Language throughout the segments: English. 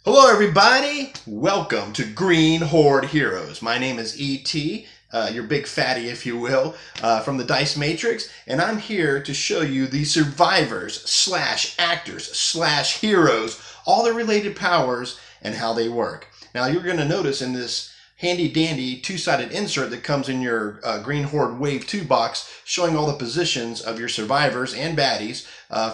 Hello everybody, welcome to Green Horde Heroes. My name is E.T., your big fatty if you will, from the Dice Matrix, and I'm here to show you the survivors slash actors slash heroes, all the related powers and how they work. Now you're going to notice in this handy dandy two-sided insert that comes in your Green Horde Wave 2 box showing all the positions of your survivors and baddies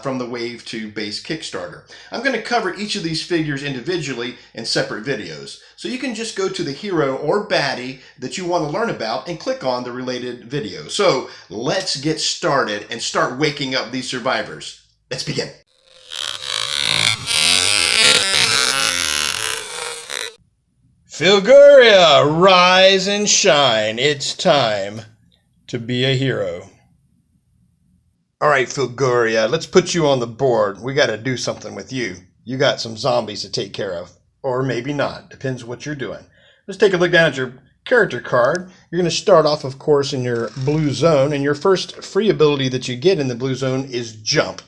from the Wave 2 base Kickstarter. I'm going to cover each of these figures individually in separate videos. So you can just go to the hero or baddie that you want to learn about and click on the related video. So let's get started and start waking up these survivors. Let's begin. Fylguria, rise and shine. It's time to be a hero. All right, Fylguria, let's put you on the board. We got to do something with you. You got some zombies to take care of, or maybe not. Depends what you're doing. Let's take a look down at your character card. You're going to start off, of course, in your blue zone, and your first free ability that you get in the blue zone is jump.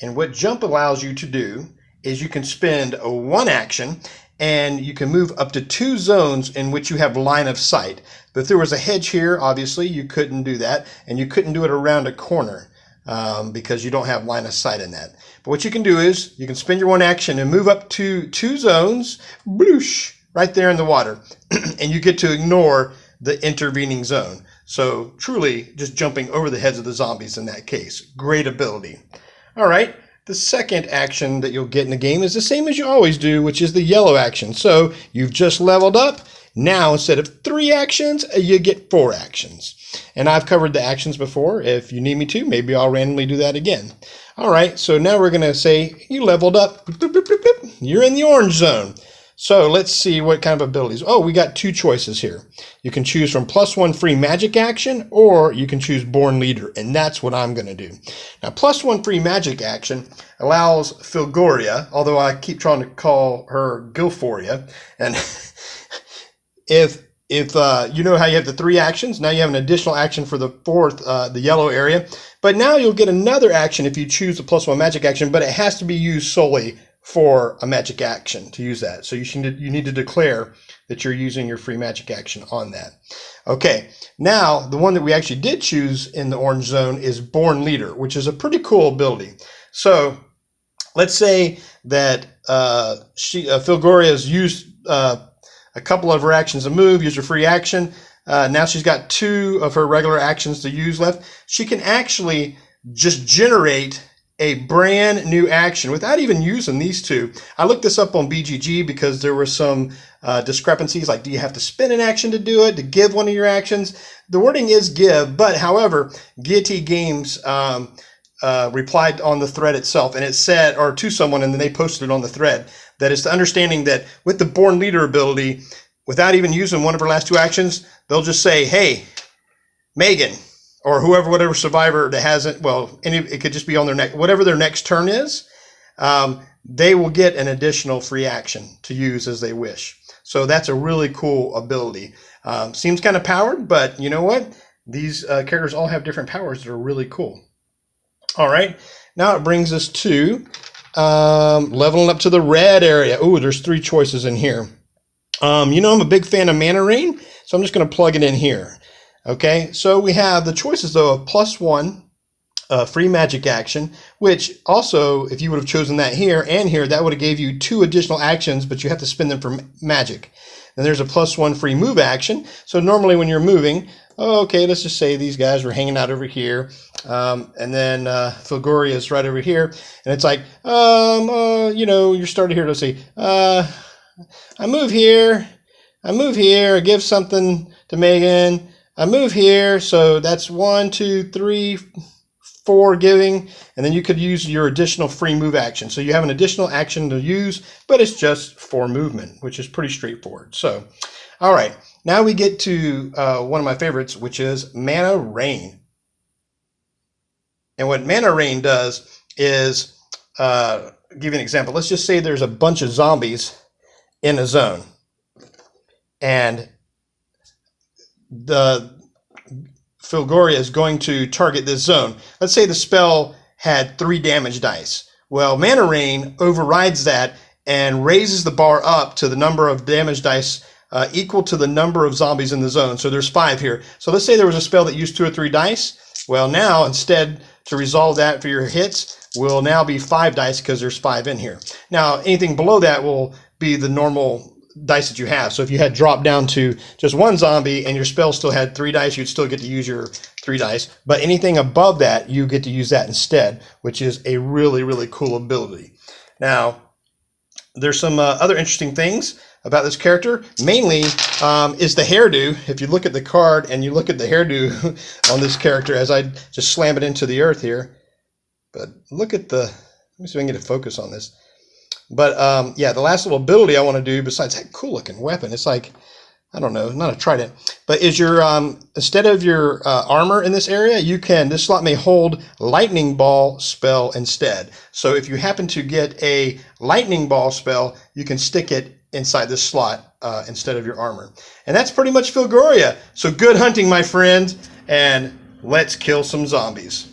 And what jump allows you to do is you can spend one action and you can move up to 2 zones in which you have line of sight. But if there was a hedge here, obviously you couldn't do that, and you couldn't do it around a corner because you don't have line of sight in that. But what you can do is you can spend your one action and move up to 2 zones, bloosh, right there in the water, and you get to ignore the intervening zone. So truly just jumping over the heads of the zombies in that case. Great ability. All right. The second action that you'll get in the game is the same as you always do, which is the yellow action. So you've just leveled up. Now, instead of 3 actions, you get 4 actions. And I've covered the actions before. If you need me to, maybe I'll randomly do that again. All right, so now we're going to say you leveled up. You're in the orange zone. So let's see what kind of abilities. Oh, we got 2 choices here. You can choose from +1 free magic action, or you can choose Born Leader, and that's what I'm going to do. Now, +1 free magic action allows Fylguria, although I keep trying to call her Gilforia, and if you know how you have the 3 actions, now you have an additional action for the 4th, the yellow area, but now you'll get another action if you choose the +1 magic action, but it has to be used solely for a magic action to use that. So you need to declare that you're using your free magic action on that. Okay, now the one that we actually did choose in the orange zone is Born Leader, which is a pretty cool ability. So let's say that Fylguria has used a couple of her actions to move, use her free action. Now she's got 2 of her regular actions to use left. She can actually just generate a brand new action without even using these 2. I looked this up on BGG because there were some discrepancies, like do you have to spend an action to do it, to give one of your actions? The wording is give, but however, Guillotine Games replied on the thread itself, and it said, or to someone, and then they posted it on the thread, that it's the understanding that with the Born Leader ability, without even using one of her last 2 actions, they'll just say, hey, Megan, or whoever, whatever survivor that hasn't, well, it could just be on their next, whatever their next turn is, they will get an additional free action to use as they wish. So that's a really cool ability. Seems kind of powered, but you know what? These characters all have different powers that are really cool. All right, now it brings us to leveling up to the red area. Oh, there's 3 choices in here. You know I'm a big fan of Mana Rain, so I'm just going to plug it in here. Okay, so we have the choices though of +1 free magic action, which also, if you would have chosen that here and here, that would have gave you 2 additional actions, but you have to spend them for magic. Then there's a +1 free move action. So normally when you're moving, okay, let's just say these guys were hanging out over here, and then Fylguria is right over here, and it's like, you know, you're starting here. Let's see, I move here, I give something to Megan. I move here, so that's 1, 2, 3, 4 giving, and then you could use your additional free move action. So you have an additional action to use, but it's just for movement, which is pretty straightforward. So, all right, now we get to one of my favorites, which is Mana Rain. And what Mana Rain does is, give you an example. Let's just say there's a bunch of zombies in a zone, and the Fylguria is going to target this zone. Let's say the spell had 3 damage dice. Well, Mana Rain overrides that and raises the bar up to the number of damage dice equal to the number of zombies in the zone. So there's 5 here. So let's say there was a spell that used 2 or 3 dice. Well, now instead, to resolve that for your hits will now be 5 dice because there's 5 in here. Now anything below that will be the normal dice that you have. So if you had dropped down to just 1 zombie and your spell still had 3 dice, you'd still get to use your 3 dice. But anything above that, you get to use that instead, which is a really, really cool ability. Now, there's some other interesting things about this character. Mainly is the hairdo. If you look at the card and you look at the hairdo on this character, as I just slam it into the earth here. But look at the, let me see if I can get a focus on this. But yeah, the last little ability I want to do, besides that cool looking weapon, it's like, I don't know, not a trident, but is your, instead of your armor in this area, you can, this slot may hold lightning ball spell instead. So if you happen to get a lightning ball spell, you can stick it inside this slot instead of your armor. And that's pretty much Fylguria. So good hunting, my friend, and let's kill some zombies.